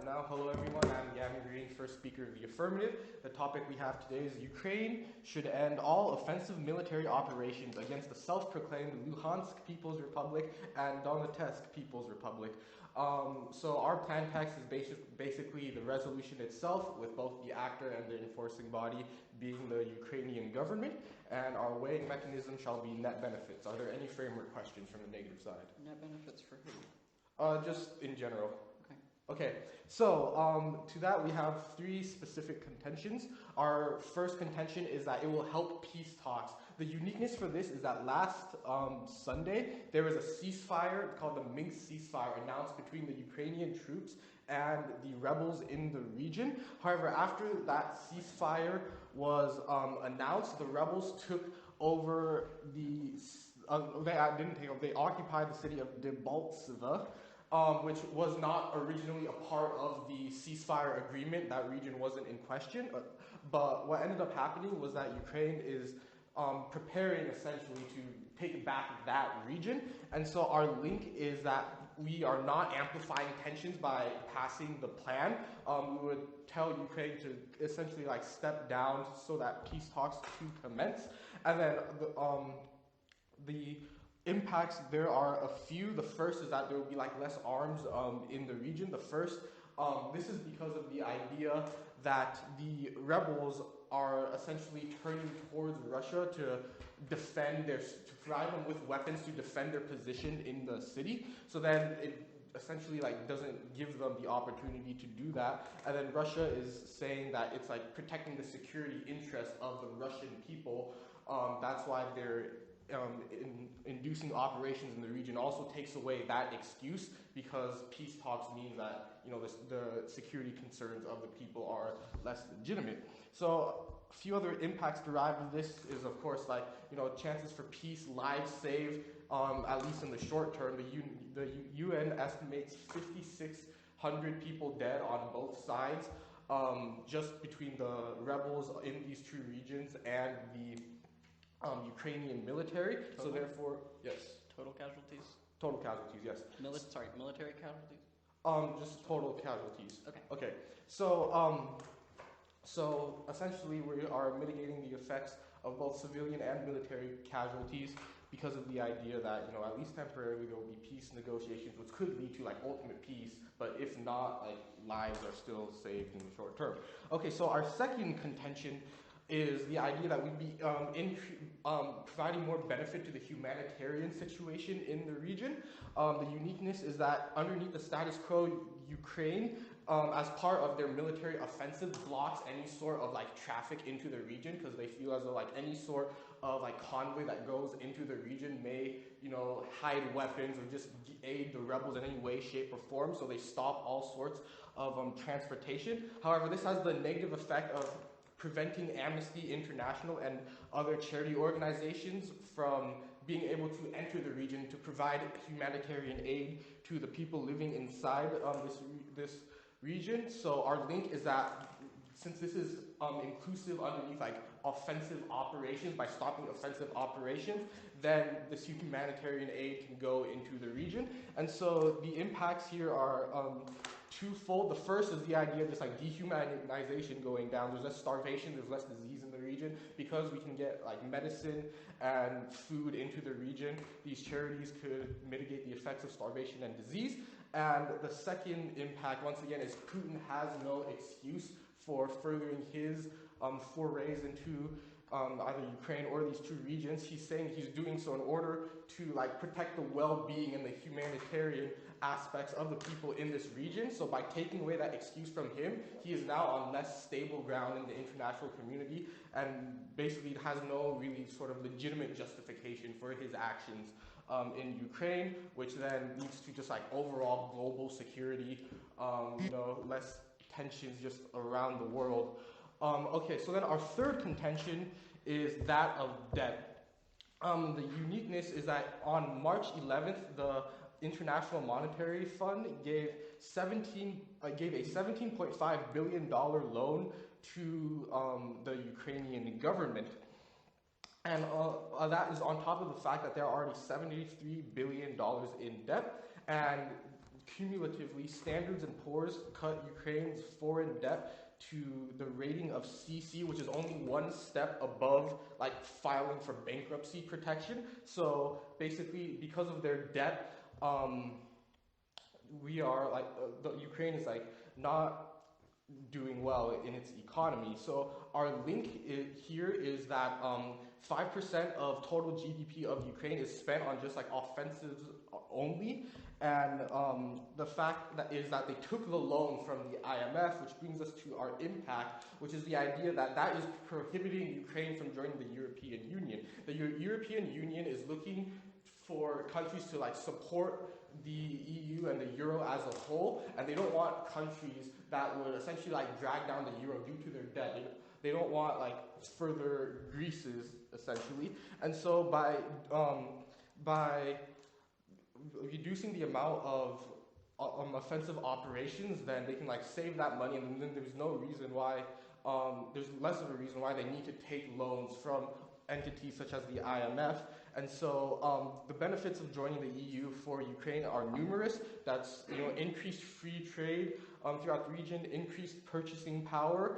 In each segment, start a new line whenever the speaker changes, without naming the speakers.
now. Hello everyone, I'm Gavin Greene, first speaker of the affirmative. The topic we have today is Ukraine should end all offensive military operations against the self-proclaimed Luhansk People's Republic and Donetsk People's Republic. So our plan text is basically the resolution itself, with both the actor and the enforcing body being the Ukrainian government, and our weighing mechanism shall be net benefits. Are there any framework questions from the negative side?
Net benefits for who?
Just in general.
Okay.
Okay, so to that we have three specific contentions. Our first contention is that it will help peace talks. The uniqueness for this is that last Sunday there was a ceasefire called the Minsk ceasefire announced between the Ukrainian troops and the rebels in the region. However, after that ceasefire was announced, the rebels took over they occupied the city of Debaltseve, which was not originally a part of the ceasefire agreement. That region wasn't in question, but what ended up happening was that Ukraine is preparing essentially to take back that region, and so our link is that we are not amplifying tensions by passing the plan. We would tell Ukraine to essentially step down so that peace talks can commence, and then the impacts, there are a few. The first is that there will be less arms in the region. The first, this is because of the idea that the rebels are essentially turning towards Russia to provide them with weapons to defend their position in the city. So then it essentially doesn't give them the opportunity to do that. And then Russia is saying that it's protecting the security interests of the Russian people. That's why they're inducing operations in the region. Also takes away that excuse, because peace talks means that the security concerns of the people are less legitimate. So a few other impacts derived from this is, of course, chances for peace, lives saved, at least in the short term. The UN estimates 5,600 people dead on both sides, just between the rebels in these two regions and the Ukrainian military.
Total?
So therefore, yes.
Total casualties?
Total casualties, yes.
Military casualties?
Just total casualties.
Okay.
Okay. So essentially we are mitigating the effects of both civilian and military casualties because of the idea that, at least temporarily there will be peace negotiations, which could lead to ultimate peace, but if not, lives are still saved in the short term. Okay, so our second contention is the idea that we'd be providing more benefit to the humanitarian situation in the region. The uniqueness is that underneath the status quo, Ukraine, as part of their military offensive, blocks any sort of traffic into the region, because they feel as though any sort of convoy that goes into the region may hide weapons or just aid the rebels in any way, shape, or form. So they stop all sorts of transportation. However, this has the negative effect of preventing Amnesty International and other charity organizations from being able to enter the region to provide humanitarian aid to the people living inside this region. So our link is that since this is inclusive underneath offensive operations, by stopping offensive operations, then this humanitarian aid can go into the region. And so the impacts here are twofold. The first is the idea of just dehumanization going down. There's less starvation, there's less disease in the region, because we can get medicine and food into the region. These charities could mitigate the effects of starvation and disease. And the second impact, once again, is Putin has no excuse for furthering his forays into either Ukraine or these two regions. He's saying he's doing so in order to protect the well-being and the humanitarian aspects of the people in this region. So by taking away that excuse from him, he is now on less stable ground in the international community, and basically has no really sort of legitimate justification for his actions in Ukraine, which then leads to just overall global security, less tensions just around the world. Okay, so then our third contention is that of debt. The uniqueness is that on March 11th, the International Monetary Fund gave a $17.5 billion loan to the Ukrainian government. And that is on top of the fact that they're already $73 billion in debt. And cumulatively, Standards & Poor's cut Ukraine's foreign debt to the rating of CC, which is only one step above like filing for bankruptcy protection. So basically, because of their debt, we are like Ukraine is like not doing well in its economy. So our link here is that 5% of total GDP of Ukraine is spent on just like offensives only. And the fact that is that they took the loan from the IMF, which brings us to our impact, which is the idea that that is prohibiting Ukraine from joining the European Union. The European Union is looking for countries to like support the EU and the euro as a whole, and they don't want countries that would essentially like drag down the euro due to their debt. They don't want like further Greases essentially, and so by reducing the amount of offensive operations, then they can like save that money, and then there's no reason why there's less of a reason why they need to take loans from entities such as the IMF. And so the benefits of joining the EU for Ukraine are numerous. That's increased free trade throughout the region, increased purchasing power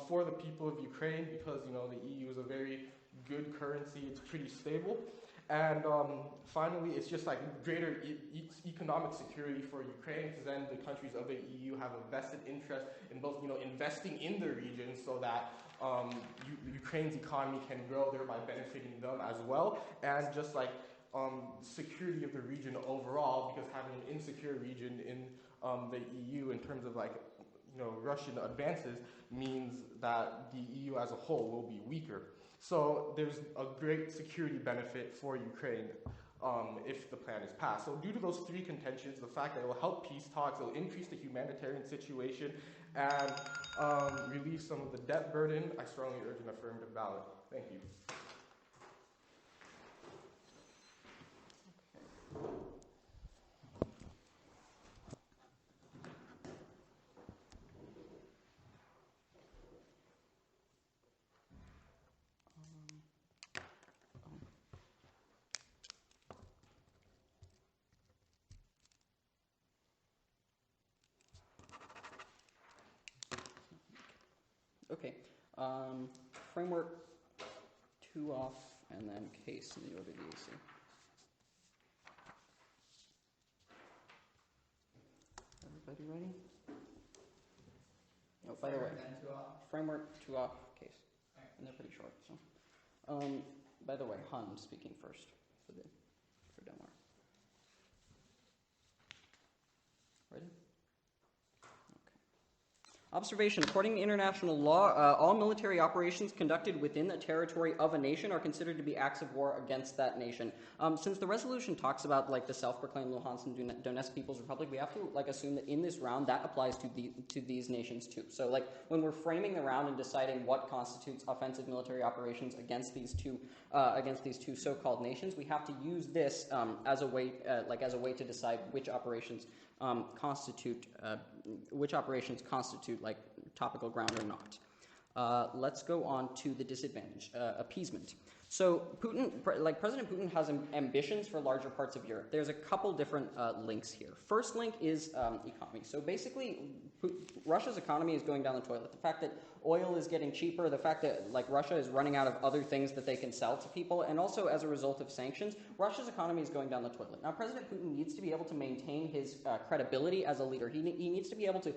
for the people of Ukraine, because the EU is a very good currency. It's pretty stable. And finally, it's just like greater economic security for Ukraine, because then the countries of the EU have a vested interest in both investing in the region so that Ukraine's economy can grow, thereby benefiting them as well, and just like security of the region overall, because having an insecure region in the EU in terms of like Russian advances means that the EU as a whole will be weaker. So there's a great security benefit for Ukraine if the plan is passed. So due to those three contentions, the fact that it will help peace talks, it will increase the humanitarian situation, and relieve some of the debt burden, I strongly urge an affirmative ballot. Thank you.
Okay, framework 2 off, and then case in the order of the AC. Everybody ready? Oh, by the way, framework 2 off, case. And they're pretty short, so. By the way, Hund speaking first for Denmark. Ready? Observation. According to international law, all military operations conducted within the territory of a nation are considered to be acts of war against that nation. Since the resolution talks about like the self-proclaimed Luhansk and Donetsk People's Republic, we have to like assume that in this round that applies to these nations too. So like when we're framing the round and deciding what constitutes offensive military operations against these two so-called nations, we have to use this as a way to decide which operations constitute like topical ground or not. Let's go on to the disadvantage, appeasement. So President Putin has ambitions for larger parts of Europe. There's a couple different links here. First link is economy. So basically, Russia's economy is going down the toilet. The fact that oil is getting cheaper, the fact that like Russia is running out of other things that they can sell to people, and also as a result of sanctions, Russia's economy is going down the toilet. Now, President Putin needs to be able to maintain his credibility as a leader. He needs to be able to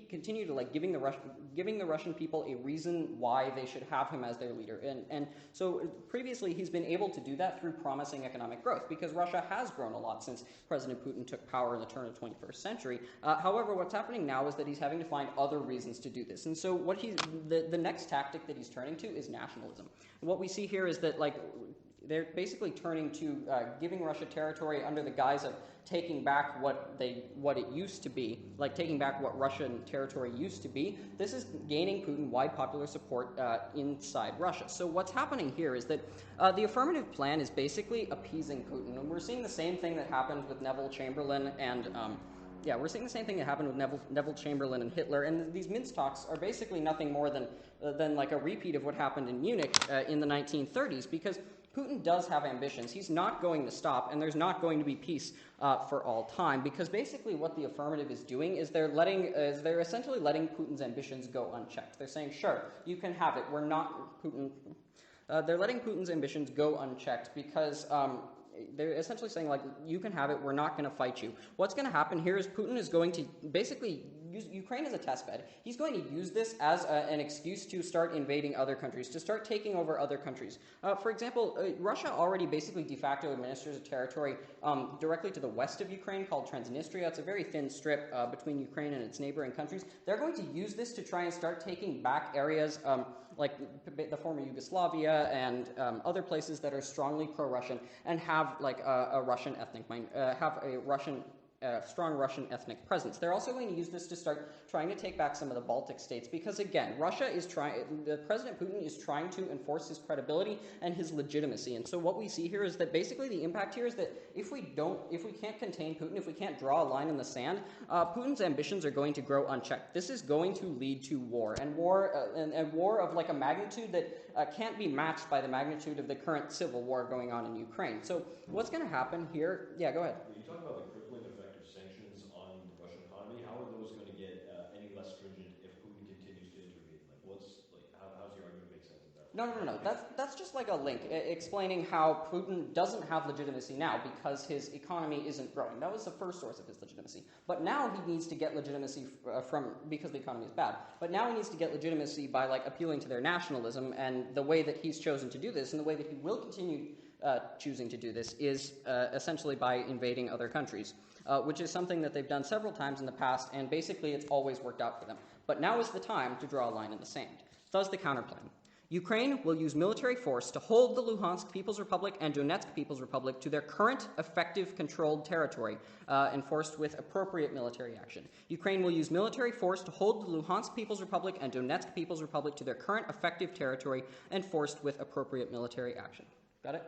continue to like giving the Russian people a reason why they should have him as their leader. And so previously he's been able to do that through promising economic growth, because Russia has grown a lot since President Putin took power in the turn of the 21st century. However, what's happening now is that he's having to find other reasons to do this. And so the next tactic that he's turning to is nationalism. And what we see here is that like they're basically turning to giving Russia territory under the guise of taking back what it used to be, like taking back what Russian territory used to be. This is gaining Putin wide popular support inside Russia. So what's happening here is that the affirmative plan is basically appeasing Putin, and we're seeing the same thing that happened with Neville Chamberlain and we're seeing the same thing that happened with Neville Chamberlain and Hitler, and these Minsk talks are basically nothing more than like a repeat of what happened in Munich in the 1930s, because Putin does have ambitions. He's not going to stop, and there's not going to be peace for all time, because basically what the affirmative is doing is they're essentially letting Putin's ambitions go unchecked. They're saying, sure, you can have it. We're not Putin. They're letting Putin's ambitions go unchecked because they're essentially saying, like, you can have it, we're not going to fight you. What's going to happen here is Putin is going to basically use Ukraine as a test bed. He's going to use this as an excuse to start invading other countries, to start taking over other countries. For example, Russia already basically de facto administers a territory directly to the west of Ukraine called Transnistria. It's a very thin strip between Ukraine and its neighboring countries. They're going to use this to try and start taking back areas like the former Yugoslavia and other places that are strongly pro-Russian and have like a Russian ethnic strong Russian ethnic presence. They're also going to use this to start trying to take back some of the Baltic states because, again, President Putin is trying to enforce his credibility and his legitimacy. And so what we see here is that basically the impact here is that if we can't contain Putin, if we can't draw a line in the sand, Putin's ambitions are going to grow unchecked. This is going to lead to war, and war of like a magnitude that can't be matched by the magnitude of the current civil war going on in Ukraine. So what's going to happen here? Yeah, go ahead.
You talk about the crippling effect of sanctions on the Russian economy. How are those going to get any less stringent if Putin continues to intervene? How's the argument make sense of that?
No. That's just like a link explaining how Putin doesn't have legitimacy now because his economy isn't growing. That was the first source of his legitimacy. But now he needs to get legitimacy because the economy is bad. But now he needs to get legitimacy by like appealing to their nationalism, and the way that he's chosen to do this, and the way that he will continue choosing to do this, is essentially by invading other countries, which is something that they've done several times in the past, and basically it's always worked out for them. But now is the time to draw a line in the sand. Thus the counterplan. Ukraine will use military force to hold the Luhansk People's Republic and Donetsk People's Republic to their current effective controlled territory, enforced with appropriate military action. Ukraine will use military force to hold the Luhansk People's Republic and Donetsk People's Republic to their current effective territory, enforced with appropriate military action. Got it?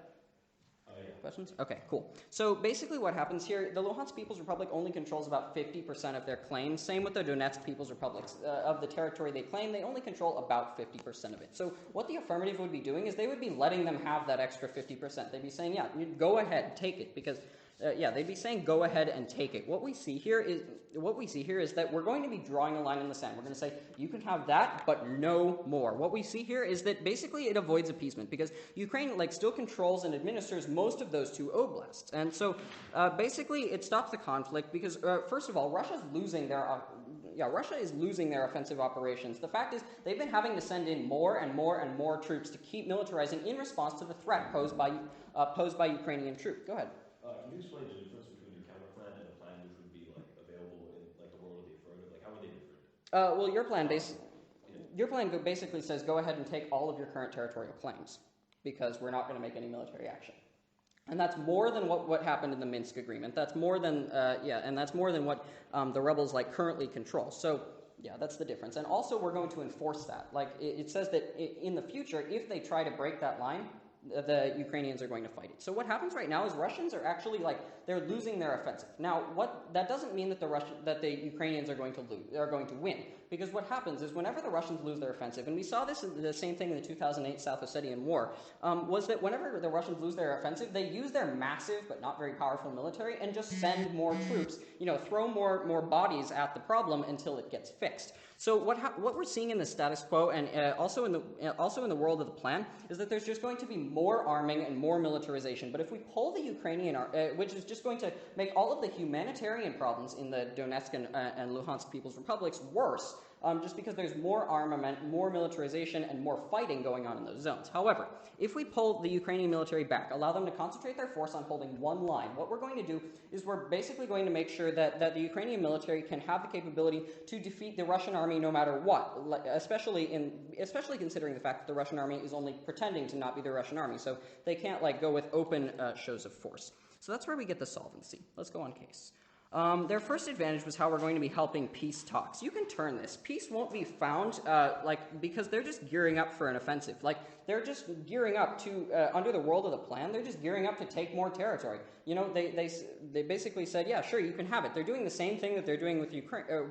Yeah.
Questions? Okay, cool. So basically what happens here, the Luhansk People's Republic only controls about 50% of their claims. Same with the Donetsk People's Republics. Of the territory they claim, they only control about 50% of it. So what the affirmative would be doing is they would be letting them have that extra 50%. They'd be saying, yeah, go ahead, take it, because they'd be saying go ahead and take it. What we see here is that we're going to be drawing a line in the sand. We're going to say you can have that, but no more. What we see here is that basically it avoids appeasement because Ukraine still controls and administers most of those two oblasts, and so basically it stops the conflict because first of all, Russia is losing their offensive operations. The fact is they've been having to send in more and more and more troops to keep militarizing in response to the threat posed by Ukrainian troops. Go ahead.
Can you explain the difference between your counterplan and a plan which would be available in the world of the affirmative? How are they different?
Well, your plan basically says go ahead and take all of your current territorial claims because we're not going to make any military action, and that's more than what happened in the Minsk agreement. That's more than and that's more than what the rebels currently control. So. Yeah, that's the difference. And also we're going to enforce that. It says that in the future, if they try to break that line, the Ukrainians are going to fight it. So what happens right now is Russians are actually they're losing their offensive. Now, that doesn't mean that the Ukrainians are going to win, because what happens is whenever the Russians lose their offensive, and we saw the same thing in the 2008 South Ossetian War, was that whenever the Russians lose their offensive, they use their massive but not very powerful military and just send more troops, throw more bodies at the problem until it gets fixed. So what we're seeing in the status quo and also in the world of the plan is that there's just going to be more arming and more militarization. But if we pull the Ukrainian, which is just going to make all of the humanitarian problems in the Donetsk and Luhansk People's Republics worse, just because there's more armament, more militarization, and more fighting going on in those zones. However, if we pull the Ukrainian military back, allow them to concentrate their force on holding one line, what we're going to do is we're basically going to make sure that the Ukrainian military can have the capability to defeat the Russian army no matter what, especially considering the fact that the Russian army is only pretending to not be the Russian army, so they can't go with open shows of force. So that's where we get the solvency. Let's go on case. Their first advantage was how we're going to be helping peace talks. You can turn this. Peace won't be found, because they're just gearing up for an offensive. Like, they're just gearing up to, under the world of the plan, they're just gearing up to take more territory. You know, they basically said, yeah, sure, you can have it. They're doing the same thing that they're doing with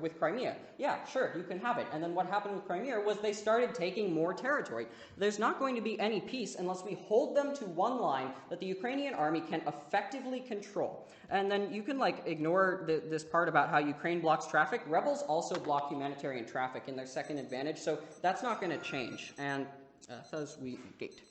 with Crimea. Yeah, sure, you can have it. And then what happened with Crimea was they started taking more territory. There's not going to be any peace unless we hold them to one line that the Ukrainian army can effectively control. And then you can, like, ignore this part about how Ukraine blocks traffic. Rebels also block humanitarian traffic in their second advantage, so that's not going to change. And thus we gate.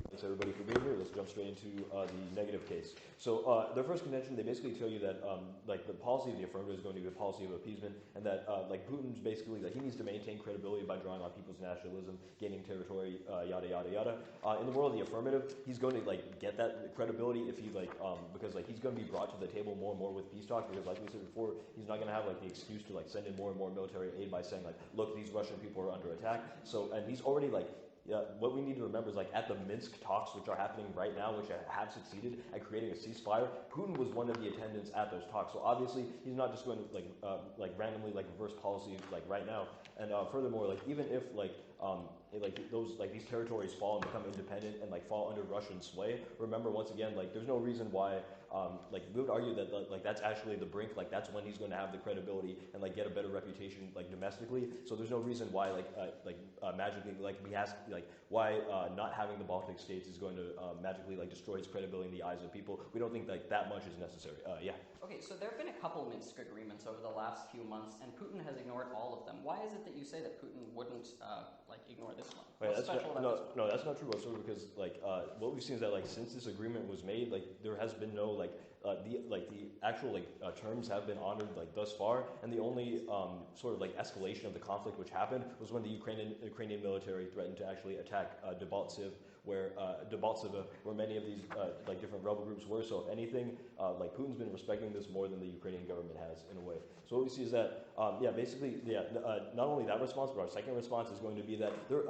Thanks everybody for being here. Let's jump straight into the negative case. So their first contention, they basically tell you that like the policy of the affirmative is going to be a policy of appeasement, and that like Putin's basically like he needs to maintain credibility by drawing on people's nationalism, gaining territory, yada yada yada. In the world of the affirmative, he's going to like get that credibility if he like because like he's going to be brought to the table more and more with peace talks, because like we said before, he's not going to have like the excuse to like send in more and more military aid by saying like, look, these Russian people are under attack. So and he's already like. Yeah, what we need to remember is like at the Minsk talks, which are happening right now, which have succeeded at creating a ceasefire, Putin was one of the attendants at those talks. So obviously he's not just going to like randomly like reverse policy like right now. And furthermore, like even if these territories fall and become independent and like fall under Russian sway, remember once again like there's no reason why like we would argue that like that's actually the brink, like that's when he's going to have the credibility and like get a better reputation like domestically. So there's no reason why magically like we has like why not having the Baltic states is going to magically like destroy his credibility in the eyes of people. We don't think like that much is necessary. Yeah.
Okay, so there have been a couple Minsk agreements over the last few months, and Putin has ignored all of them. Why is it that you say that Putin wouldn't ignore this one?
Right, that's not true whatsoever, because like what we've seen is that like since this agreement was made, like there has been no the actual terms have been honored like thus far, and the only sort of like escalation of the conflict which happened was when the Ukrainian military threatened to actually attack Debaltseve, where many of these like different rebel groups were. So if anything, like Putin's been respecting this more than the Ukrainian government has in a way. So what we see is that not only that response, but our second response is going to be that they're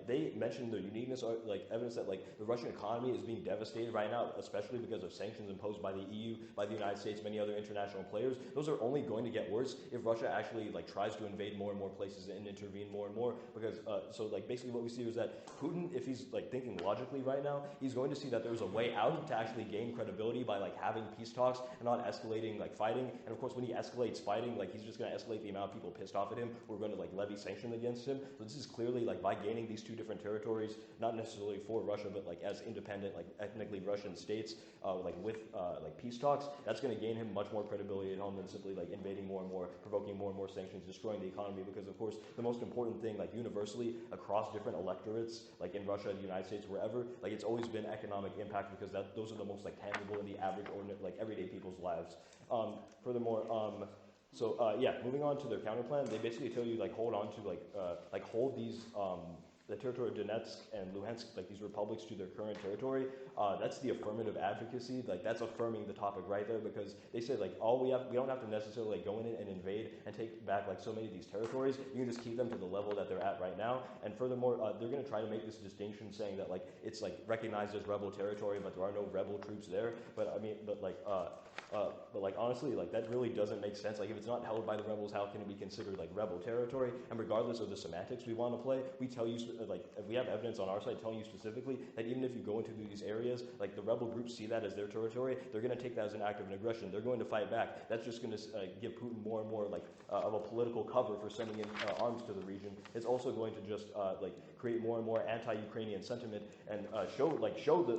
they mentioned the uniqueness, like evidence that like the Russian economy is being devastated right now, especially because of sanctions imposed by the EU, by the United States, many other international players. Those are only going to get worse if Russia actually like tries to invade more and more places and intervene more and more. Because so like basically what we see is that Putin, if he's like thinking logically right now, he's going to see that there's a way out to actually gain credibility by like having peace talks and not escalating like fighting. And of course, when he escalates fighting, like he's just going to escalate the amount of people pissed off at him who are going to like levy sanctions against him. So this is clearly like by gaining these two different territories, not necessarily for Russia, but like as independent, like ethnically Russian states, with peace talks, that's going to gain him much more credibility at home than simply like invading more and more, provoking more and more sanctions, destroying the economy. Because of course, the most important thing, like universally across different electorates, like in Russia, the United States, wherever, like it's always been economic impact, because those are the most like tangible in the average like everyday people's lives. Furthermore, moving on to their counter plan, they basically tell you like hold on to hold these the territory of Donetsk and Luhansk, like these republics, to their current territory. That's the affirmative advocacy. Like that's affirming the topic right there, because they said like we don't have to necessarily like go in and invade and take back like so many of these territories. You can just keep them to the level that they're at right now. And furthermore, they're going to try to make this distinction, saying that like it's like recognized as rebel territory, but there are no rebel troops there. But honestly, like that really doesn't make sense. Like if it's not held by the rebels, how can it be considered like rebel territory? And regardless of the semantics we want to play, we tell you like if we have evidence on our side telling you specifically that even if you go into these areas, like the rebel groups see that as their territory, they're going to take that as an act of aggression. They're going to fight back. That's just going to give Putin more and more of a political cover for sending in arms to the region. It's also going to just create more and more anti-Ukrainian sentiment and show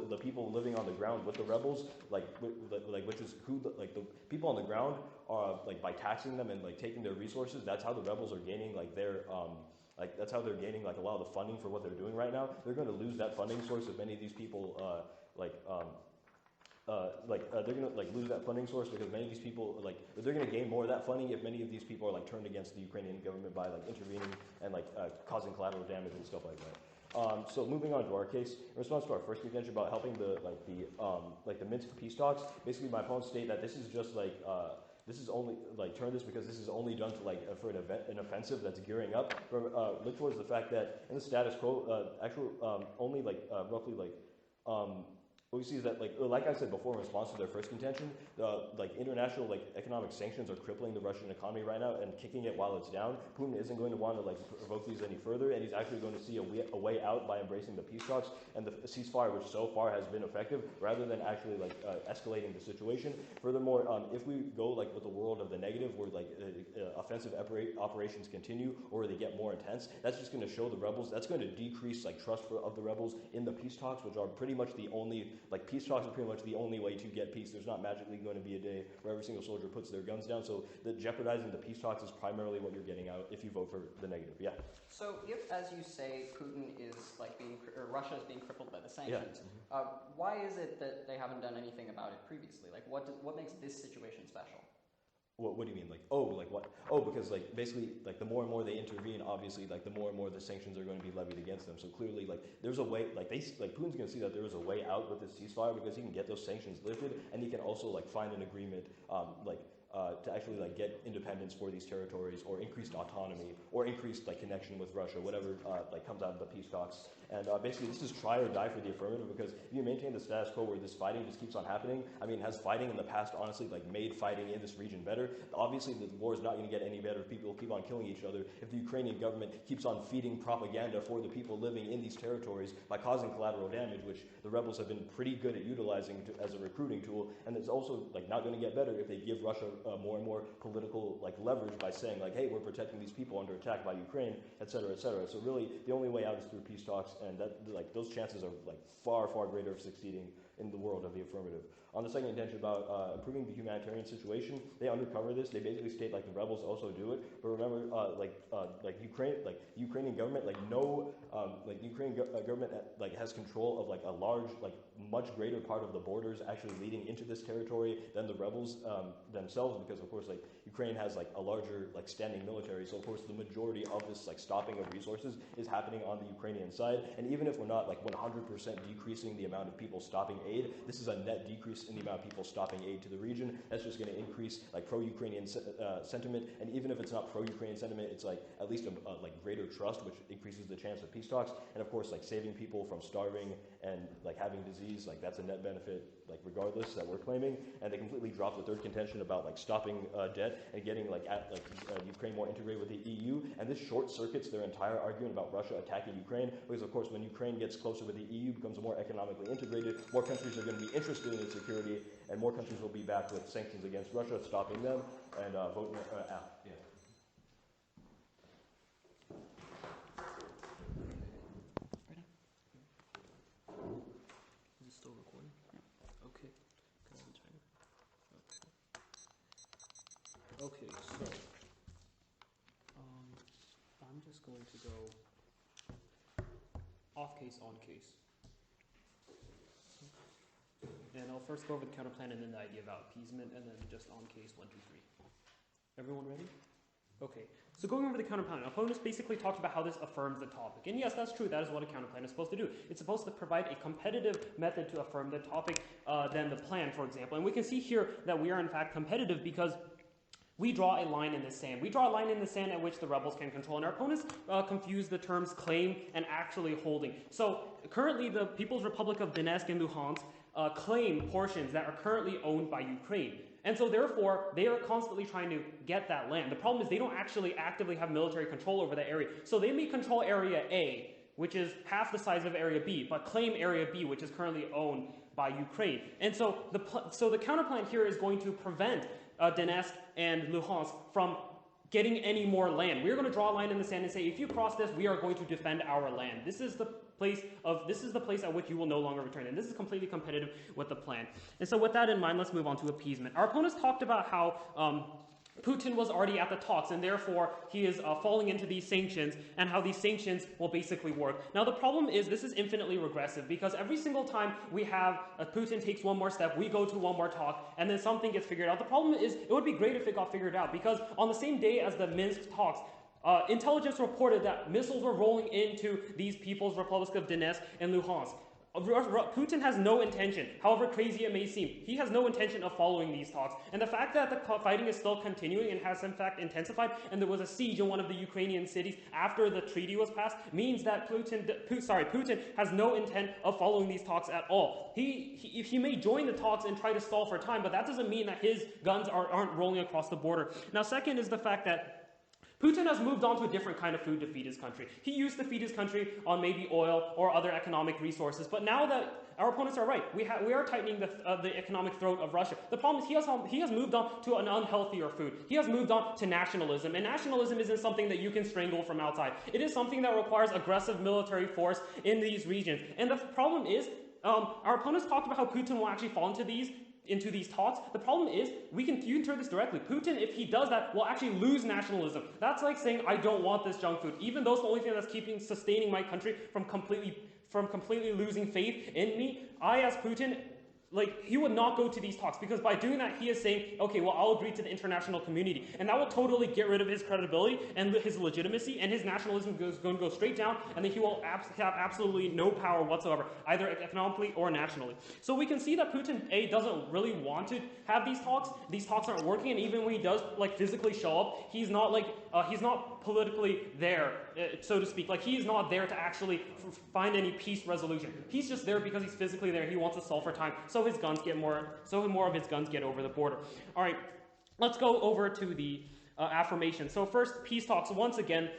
the people living on the ground with the rebels, which is who the people on the ground are, by taxing them and taking their resources. That's how the rebels are gaining that's how they're gaining a lot of the funding for what they're doing right now. They're going to lose that funding source if many of these people they're going to lose that funding source, because many of these people they're going to gain more of that funding if many of these people are turned against the Ukrainian government by intervening and causing collateral damage and stuff like that. So moving on to our case, in response to our first contention about helping the Minsk peace talks, basically my opponents state that this is just this is only turn this because this is only done to for an offensive that's gearing up. Look towards the fact that in the status quo, only roughly what we see is that, like I said before, in response to their first contention, international economic sanctions are crippling the Russian economy right now and kicking it while it's down. Putin isn't going to want to provoke these any further, and he's actually going to see a way out by embracing the peace talks and the ceasefire, which so far has been effective, rather than actually escalating the situation. Furthermore, if we go with the world of the negative, where offensive operations continue or they get more intense, that's just going to show the rebels. That's going to decrease trust of the rebels in the peace talks, which are pretty much the only. Peace talks are pretty much the only way to get peace. There's not magically going to be a day where every single soldier puts their guns down. So jeopardizing the peace talks is primarily what you're getting out if you vote for the negative. Yeah.
So if, as you say, Putin is Russia is being crippled by the sanctions, why is it that they haven't done anything about it previously? What makes this situation special?
What do you mean? What? Because basically, the more and more they intervene, obviously, the more and more the sanctions are going to be levied against them. So clearly, there's a way, Putin's going to see that there is a way out with this ceasefire, because he can get those sanctions lifted, and he can also find an agreement, to actually get independence for these territories, or increased autonomy, or increased connection with Russia, whatever comes out of the peace talks. And basically, this is try or die for the affirmative, because if you maintain the status quo where this fighting just keeps on happening, I mean, has fighting in the past honestly made fighting in this region better? Obviously, the war is not going to get any better if people keep on killing each other. If the Ukrainian government keeps on feeding propaganda for the people living in these territories by causing collateral damage, which the rebels have been pretty good at utilizing as a recruiting tool, and it's also not going to get better if they give Russia more and more political leverage by saying hey, we're protecting these people under attack by Ukraine, etc., etc. So really, the only way out is through peace talks, and that those chances are far, far greater of succeeding in the world of the affirmative. On the second intention about improving the humanitarian situation, they undercover this. They basically state the rebels also do it. But remember, Ukrainian government, Ukrainian government has control of a large, much greater part of the borders actually leading into this territory than the rebels themselves, because of course Ukraine has a larger standing military. So of course the majority of this stopping of resources is happening on the Ukrainian side. And even if we're not 100% decreasing the amount of people stopping aid, this is a net decrease in the amount of people stopping aid to the region. That's just going to increase pro-Ukrainian sentiment, and even if it's not pro-Ukrainian sentiment, it's at least a greater trust, which increases the chance of peace talks. And of course, saving people from starving and having disease, that's a net benefit, regardless, that we're claiming. And they completely drop the third contention about stopping debt and getting Ukraine more integrated with the EU. And this short circuits their entire argument about Russia attacking Ukraine, because of course when Ukraine gets closer with the EU, becomes more economically integrated, more countries are going to be interested in its security, and more countries will be back with sanctions against Russia, stopping them, and voting out. Yeah.
Is it still recording? Yeah. Okay. Okay, so I'm just going to go off case, on case. And I'll first go over the counterplan and then the idea about appeasement, and then just on case 1, 2, 3. Everyone ready? Okay, so going over the counterplan, opponents basically talked about how this affirms the topic. And yes, that's true, that is what a counterplan is supposed to do. It's supposed to provide a competitive method to affirm the topic than the plan, for example. And we can see here that we are in fact competitive because we draw a line in the sand. We draw a line in the sand at which the rebels can control, and our opponents confuse the terms claim and actually holding. So currently the People's Republic of Donetsk and Luhansk claim portions that are currently owned by Ukraine. And so therefore, they are constantly trying to get that land. The problem is they don't actually actively have military control over that area. So they may control Area A, which is half the size of Area B, but claim Area B, which is currently owned by Ukraine. And so the counterplan here is going to prevent Donetsk and Luhansk from getting any more land. We're going to draw a line in the sand and say, if you cross this, we are going to defend our land. This is the place at which you will no longer return. And this is completely competitive with the plan. And so with that in mind, let's move on to appeasement. Our opponents talked about how Putin was already at the talks, and therefore he is falling into these sanctions, and how these sanctions will basically work. Now the problem is this is infinitely regressive, because every single time we have Putin takes one more step, we go to one more talk, and then something gets figured out. The problem is it would be great if it got figured out, because on the same day as the Minsk talks, intelligence reported that missiles were rolling into these People's Republics of Donetsk and Luhansk. Putin has no intention, however crazy it may seem, he has no intention of following these talks. And the fact that the fighting is still continuing and has in fact intensified, and there was a siege in one of the Ukrainian cities after the treaty was passed, means that Putin has no intent of following these talks at all. He may join the talks and try to stall for time, but that doesn't mean that his guns aren't rolling across the border. Now, second is the fact that Putin has moved on to a different kind of food to feed his country. He used to feed his country on maybe oil or other economic resources, but now that our opponents are right, we are tightening the economic throat of Russia. The problem is he has moved on to an unhealthier food. He has moved on to nationalism, and nationalism isn't something that you can strangle from outside. It is something that requires aggressive military force in these regions. And the problem is, our opponents talked about how Putin will actually fall into these talks. The problem is, you can turn this directly. Putin, if he does that, will actually lose nationalism. That's like saying, I don't want this junk food. Even though it's the only thing that's sustaining my country from completely losing faith in me, I, as Putin, he would not go to these talks, because by doing that, he is saying, okay, well, I'll agree to the international community. And that will totally get rid of his credibility and his legitimacy, and his nationalism is going to go straight down, and then he will have absolutely no power whatsoever, either economically or nationally. So we can see that Putin, A, doesn't really want to have these talks. These talks aren't working, and even when he does, physically show up, he's not politically there, so to speak. He's not there to actually find any peace resolution. He's just there because he's physically there. He wants to solve for time. So more of his guns get over the border. All right, let's go over to the affirmation. So first, peace talks. Once again,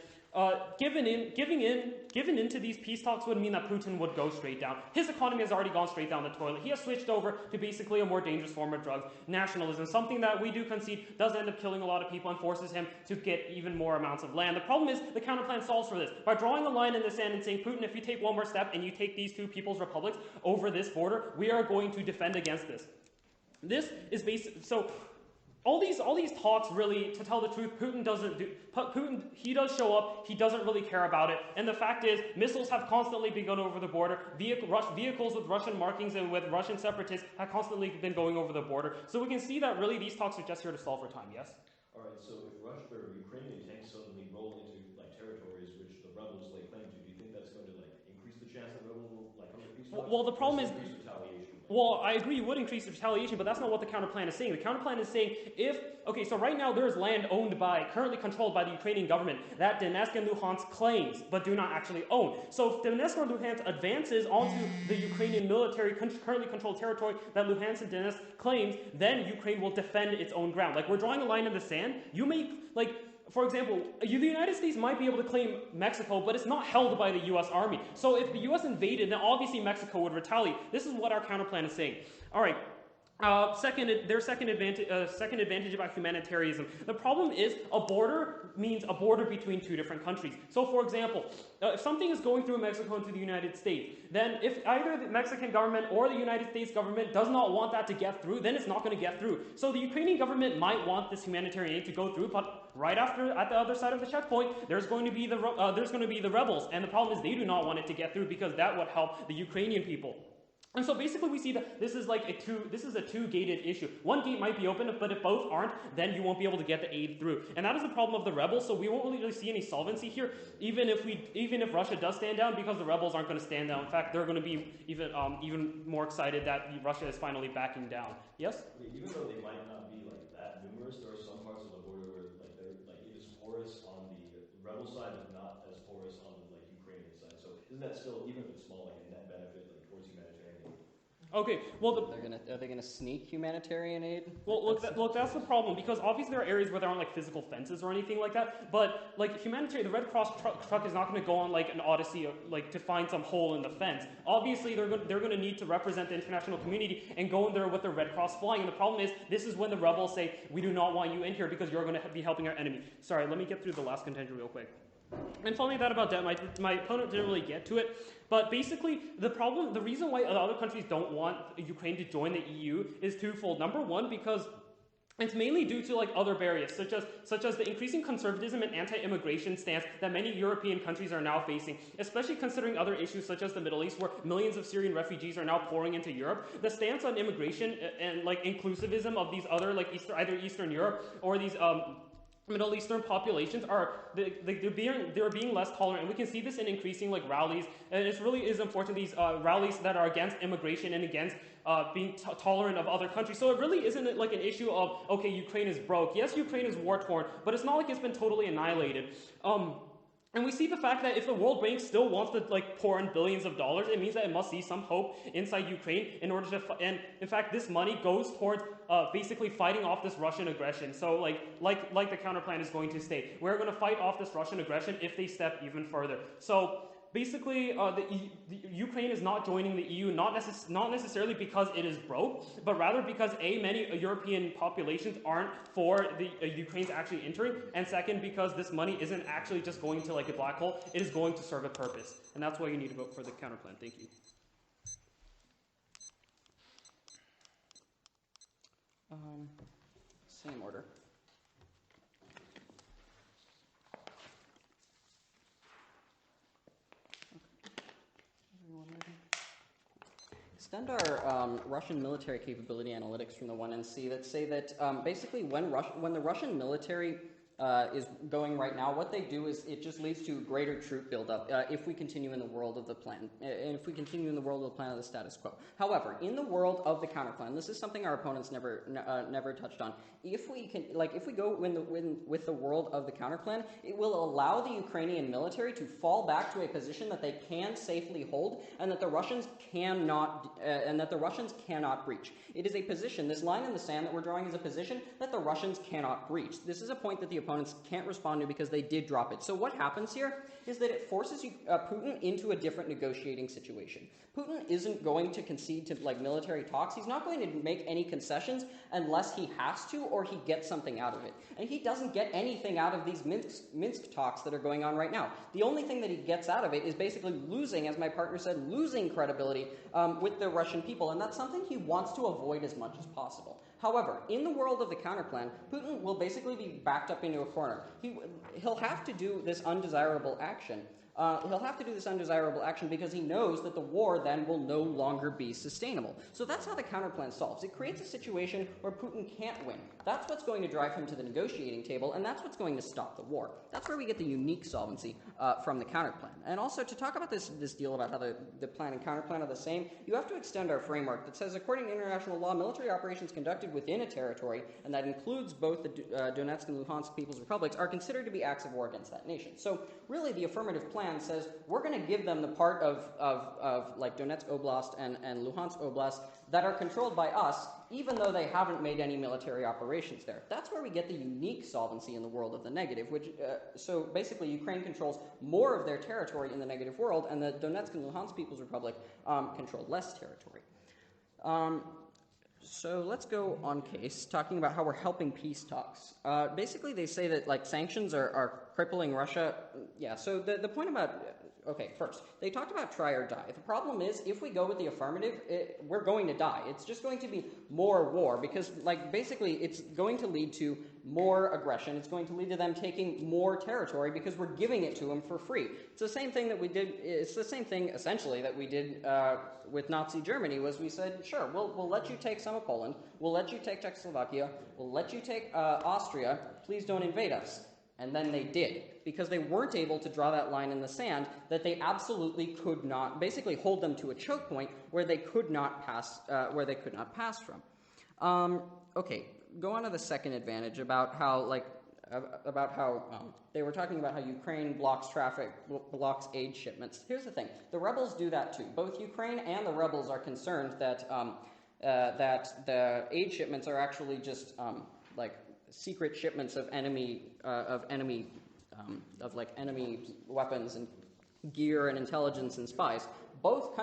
giving in to these peace talks would mean that Putin would go straight down. His economy has already gone straight down the toilet. He has switched over to basically a more dangerous form of drugs, nationalism, something that we do concede does end up killing a lot of people and forces him to get even more amounts of land. The problem is the counterplan solves for this. By drawing a line in the sand and saying, Putin, if you take one more step and you take these two people's republics over this border, we are going to defend against this. This is so all these talks, really, to tell the truth, Putin, he does show up, he doesn't really care about it, and the fact is, missiles have constantly been going over the border, vehicles with Russian markings and with Russian separatists have constantly been going over the border, so we can see that really these talks are just here to stall for time, yes?
Alright, so if Ukrainian tanks suddenly roll into territories which the rebels claim to, do you think that's going to increase the chance that rebels will come to peace talks?
Well, the problem is,
retaliation?
well, I agree it would increase the retaliation, but that's not what the counterplan is saying. The counterplan is saying so right now there is land currently controlled by the Ukrainian government that Donetsk and Luhansk claims, but do not actually own. So if Donetsk and Luhansk advances onto the Ukrainian military currently controlled territory that Luhansk and Donetsk claims, then Ukraine will defend its own ground. We're drawing a line in the sand. You may, for example, the United States might be able to claim Mexico, but it's not held by the U.S. Army. So if the U.S. invaded, then obviously Mexico would retaliate. This is what our counterplan is saying. All right. Second advantage about humanitarianism. The problem is a border means a border between two different countries. So, for example, if something is going through Mexico into the United States, then if either the Mexican government or the United States government does not want that to get through, then it's not going to get through. So the Ukrainian government might want this humanitarian aid to go through, but right after, at the other side of the checkpoint, there's going to be the rebels, and the problem is they do not want it to get through because that would help the Ukrainian people. And so basically we see that this is a two-gated issue. One gate might be open, but if both aren't, then you won't be able to get the aid through. And that is the problem of the rebels, so we won't really see any solvency here, even if Russia does stand down, because the rebels aren't going to stand down. In fact, they're going to be even more excited that Russia is finally backing down. Yes?
Even though they might not be that numerous, there are some parts of the border where it is porous on the rebel side, but not as porous on the Ukrainian side. So isn't that still, even if it's small, a net benefit towards humanitarian aid?
Okay, well,
are they gonna sneak humanitarian aid?
Well, look, that's the problem, because obviously there are areas where there aren't physical fences or anything like that. But humanitarian, the Red Cross truck is not going to go on an odyssey to find some hole in the fence. Obviously, they're going to need to represent the international community and go in there with the Red Cross flying. And the problem is, this is when the rebels say, we do not want you in here because you're going to be helping our enemy. Sorry, let me get through the last contention real quick. And following that about debt, my opponent didn't really get to it, but basically the reason why other countries don't want Ukraine to join the EU is twofold. Number one, because it's mainly due to other barriers, such as the increasing conservatism and anti-immigration stance that many European countries are now facing, especially considering other issues such as the Middle East, where millions of Syrian refugees are now pouring into Europe. The stance on immigration and inclusivism of these other either Eastern Europe or these Middle Eastern populations are they're being less tolerant, and we can see this in increasing like rallies. And it really is important, these rallies that are against immigration and against being tolerant of other countries. So it really isn't like an issue of, okay, Ukraine is broke. Yes, Ukraine is war torn, but it's not like it's been totally annihilated. And we see the fact that if the World Bank still wants to like pour in billions of dollars, it means that it must see some hope inside Ukraine in order to, and in fact, this money goes towards basically fighting off this Russian aggression. So like the counterplan is going to state, we're going to fight off this Russian aggression if they step even further. So basically, the Ukraine is not joining the EU, not necessarily because it is broke, but rather because many European populations aren't for the Ukraine's actually entering, and second, because this money isn't actually just going to like a black hole, it is going to serve a purpose, and that's why you need to vote for the counterplan. Thank you.
Same order. Extend our Russian military capability analytics from the 1NC that say that basically when the Russian military is going right now, what they do is it just leads to greater troop buildup if we continue in the world of the plan, and if we continue in the world of the plan of the status quo. However, in the world of the counterplan, this is something our opponents never touched on. If we go with the world of the counterplan, it will allow the Ukrainian military to fall back to a position that they can safely hold, and that the Russians cannot breach. It is a position. This line in the sand that we're drawing is a position that the Russians cannot breach. This is a point that the opponents can't respond to because they did drop it. So what happens here is that it forces Putin into a different negotiating situation. Putin isn't going to concede to like military talks. He's not going to make any concessions unless he has to or he gets something out of it. And he doesn't get anything out of these Minsk talks that are going on right now. The only thing that he gets out of it is basically losing, as my partner said, losing credibility with the Russian people. And that's something he wants to avoid as much as possible. However, in the world of the counterplan, Putin will basically be backed up into a corner. He'll have to do this undesirable action. Because he knows that the war then will no longer be sustainable. So that's how the counterplan solves. It creates a situation where Putin can't win. That's what's going to drive him to the negotiating table, and that's what's going to stop the war. That's where we get the unique solvency from the counterplan. And also, to talk about this deal about how the plan and counterplan are the same, you have to extend our framework that says, according to international law, military operations conducted within a territory, and that includes both the Donetsk and Luhansk People's Republics, are considered to be acts of war against that nation. So really, the affirmative plan says we're going to give them the part of like Donetsk Oblast and Luhansk Oblast that are controlled by us, even though they haven't made any military operations there. That's where we get the unique solvency in the world of the negative, which, so basically Ukraine controls more of their territory in the negative world, and the Donetsk and Luhansk People's Republic control less territory. So let's go on case, talking about how we're helping peace talks. Basically, they say that like sanctions are crippling Russia. Yeah, so the point about, okay, first, they talked about try or die. The problem is, if we go with the affirmative, we're going to die. It's just going to be more war, because like basically it's going to lead to more aggression. It's going to lead to them taking more territory because we're giving it to them for free. It's the same thing that we did, it's the same thing essentially that we did with Nazi Germany, was we said, sure, we'll let you take some of Poland, we'll let you take Czechoslovakia, we'll let you take Austria, please don't invade us. And then they did, because they weren't able to draw that line in the sand that they absolutely could not, basically hold them to a choke point where they could not pass, from. Okay, go on to the second advantage about how, they were talking about how Ukraine blocks traffic, blocks aid shipments. Here's the thing, the rebels do that too. Both Ukraine and the rebels are concerned that, that the aid shipments are actually just, secret shipments of enemy weapons and gear and intelligence and spies. Both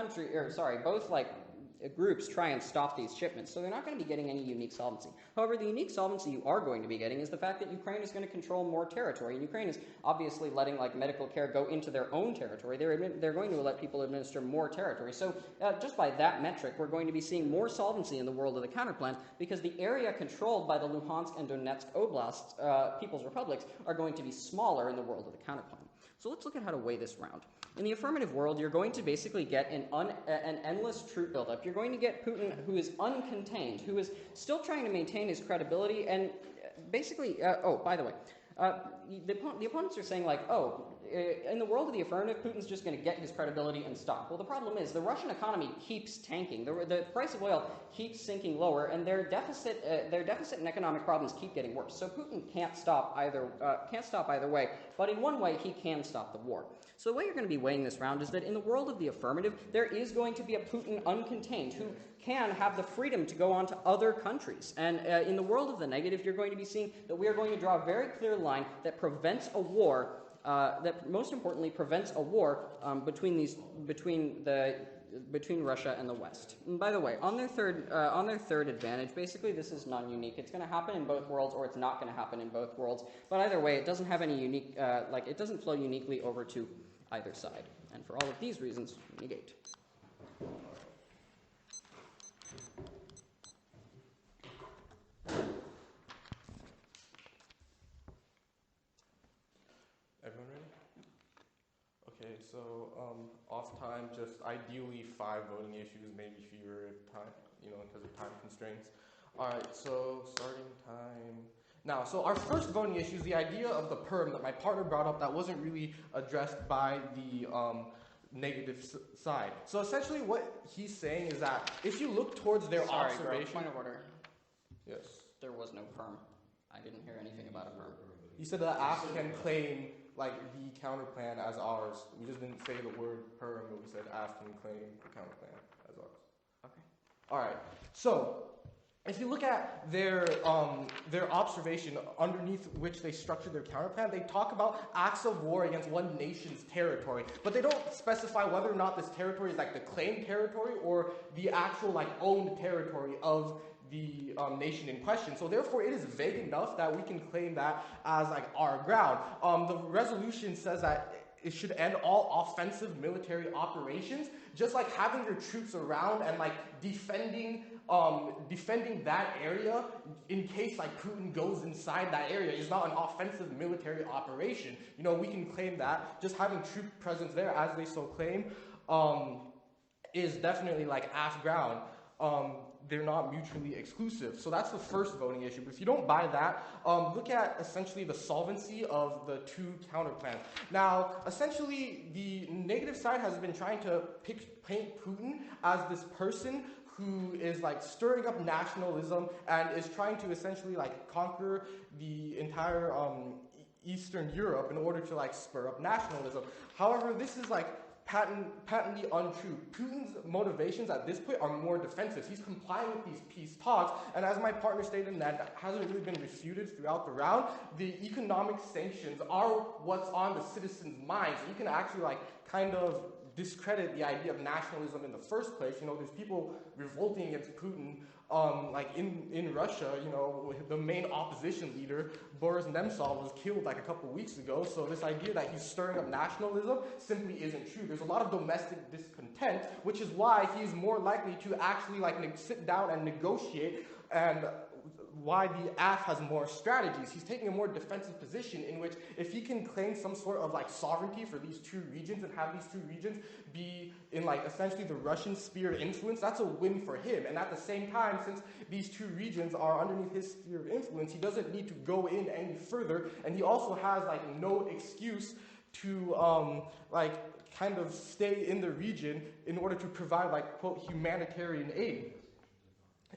groups try and stop these shipments, so they're not going to be getting any unique solvency. However, the unique solvency you are going to be getting is the fact that Ukraine is going to control more territory, and Ukraine is obviously letting medical care go into their own territory. They're going to let people administer more territory. So just by that metric, we're going to be seeing more solvency in the world of the counterplan, because the area controlled by the Luhansk and Donetsk Oblast People's Republics are going to be smaller in the world of the counterplan. So let's look at how to weigh this round. In the affirmative world, you're going to basically get an endless troop buildup. You're going to get Putin, who is uncontained, who is still trying to maintain his credibility, and basically, oh, by the way, the opponents are saying like, oh, in the world of the affirmative, Putin's just going to get his credibility and stop. Well, the problem is the Russian economy keeps tanking. The price of oil keeps sinking lower, and their deficit and economic problems keep getting worse. So Putin can't stop either way. But in one way, he can stop the war. So the way you're going to be weighing this round is that in the world of the affirmative, there is going to be a Putin uncontained who can have the freedom to go on to other countries. And in the world of the negative, you're going to be seeing that we are going to draw a very clear line that prevents a war, that most importantly prevents a war between Russia and the West. And by the way, on their third advantage, basically this is non-unique. It's going to happen in both worlds, or it's not going to happen in both worlds. But either way, it doesn't have any unique, it doesn't flow uniquely over to either side. And for all of these reasons, negate.
Everyone ready? Okay, so off time, just ideally 5 voting issues, maybe fewer time, because of time constraints. All right, so starting time. Now, so our first voting issue is the idea of the perm that my partner brought up that wasn't really addressed by the negative side. So essentially what he's saying is that if you look towards their observation...
Point of order.
Yes.
There was no perm. I didn't hear anything about a perm.
You said that AF can claim like the counter plan as ours. We just didn't say the word perm, but we said AF can claim the counter plan as ours.
Okay.
All right. So if you look at their observation underneath which they structured their counter plan, they talk about acts of war against one nation's territory, but they don't specify whether or not this territory is like the claimed territory or the actual like owned territory of the nation in question. So therefore, it is vague enough that we can claim that as like our ground. The resolution says that it should end all offensive military operations, just like having your troops around and like defending that area in case like Putin goes inside that area is not an offensive military operation. We can claim that just having troop presence there, as they so claim, is definitely like AF ground. They're not mutually exclusive. So that's the first voting issue. But if you don't buy that, look at essentially the solvency of the two counter plans. Now, essentially, the negative side has been trying to paint Putin as this person who is like stirring up nationalism and is trying to essentially like conquer the entire Eastern Europe in order to like spur up nationalism. However, this is like patently untrue. Putin's motivations at this point are more defensive. He's complying with these peace talks, and as my partner stated, and that hasn't really been refuted throughout the round, the economic sanctions are what's on the citizens' minds. You can actually like kind of discredit the idea of nationalism in the first place. There's people revolting against Putin, like in Russia, the main opposition leader, Boris Nemtsov, was killed like a couple weeks ago. So this idea that he's stirring up nationalism simply isn't true. There's a lot of domestic discontent, which is why he's more likely to actually like sit down and negotiate, and why the AF has more strategies. He's taking a more defensive position in which if he can claim some sort of like sovereignty for these two regions and have these two regions be in like essentially the Russian sphere of influence, that's a win for him. And at the same time, since these two regions are underneath his sphere of influence, he doesn't need to go in any further, and he also has like no excuse to like kind of stay in the region in order to provide like quote humanitarian aid.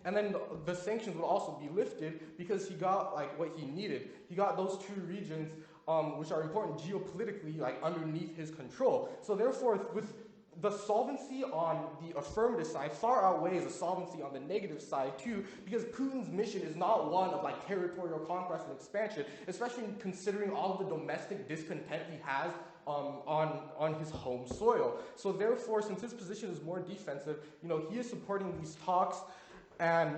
And then the sanctions will also be lifted because he got like what he needed. He got those two regions, which are important geopolitically, like underneath his control. So therefore, with the solvency on the affirmative side far outweighs the solvency on the negative side too, because Putin's mission is not one of like territorial conquest and expansion, especially considering all of the domestic discontent he has on his home soil. So therefore, since his position is more defensive, he is supporting these talks. And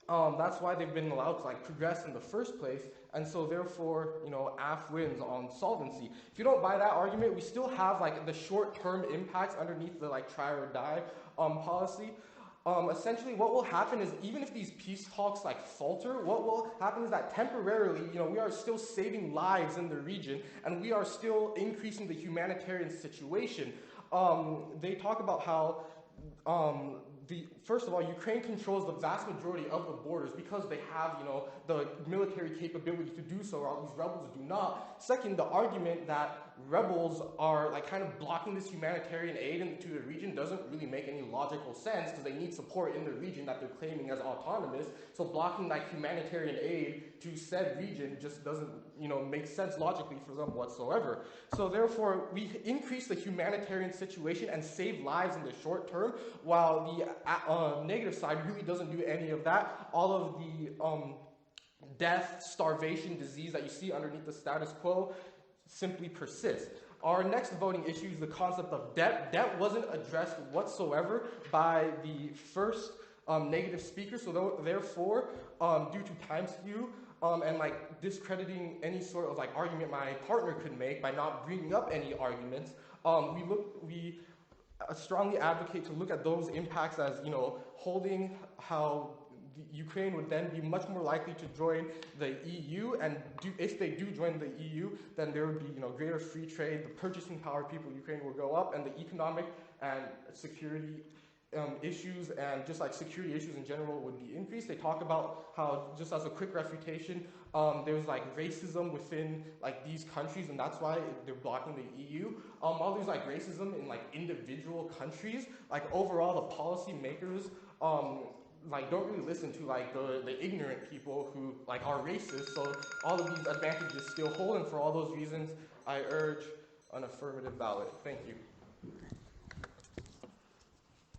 that's why they've been allowed to like progress in the first place. And so therefore, AF wins on solvency. If you don't buy that argument, we still have like the short-term impacts underneath the like try or die policy. Essentially, what will happen is even if these peace talks like falter, what will happen is that temporarily, we are still saving lives in the region, and we are still increasing the humanitarian situation. They talk about how first of all, Ukraine controls the vast majority of the borders because they have, the military capability to do so, while these rebels do not. Second, the argument that rebels are like kind of blocking this humanitarian aid into the region doesn't really make any logical sense because they need support in the region that they're claiming as autonomous. So blocking like humanitarian aid to said region just doesn't, make sense logically for them whatsoever. So therefore, we increase the humanitarian situation and save lives in the short term, while the negative side really doesn't do any of that. All of the death, starvation, disease that you see underneath the status quo simply persist. Our next voting issue is the concept of debt. Debt wasn't addressed whatsoever by the first negative speaker, so therefore, due to time skew and like discrediting any sort of like argument my partner could make by not bringing up any arguments, we strongly advocate to look at those impacts as, holding how Ukraine would then be much more likely to join the EU, and if they do join the EU, then there would be greater free trade, the purchasing power of people in Ukraine will go up, and the economic and security issues and just like security issues in general would be increased. They talk about how, just as a quick refutation, there's like racism within like these countries, and that's why they're blocking the EU. While there's like racism in like individual countries, like overall the policy makers like don't really listen to like the ignorant people who like are racist. So all of these advantages still hold, and for all those reasons, I urge an affirmative ballot. Thank you.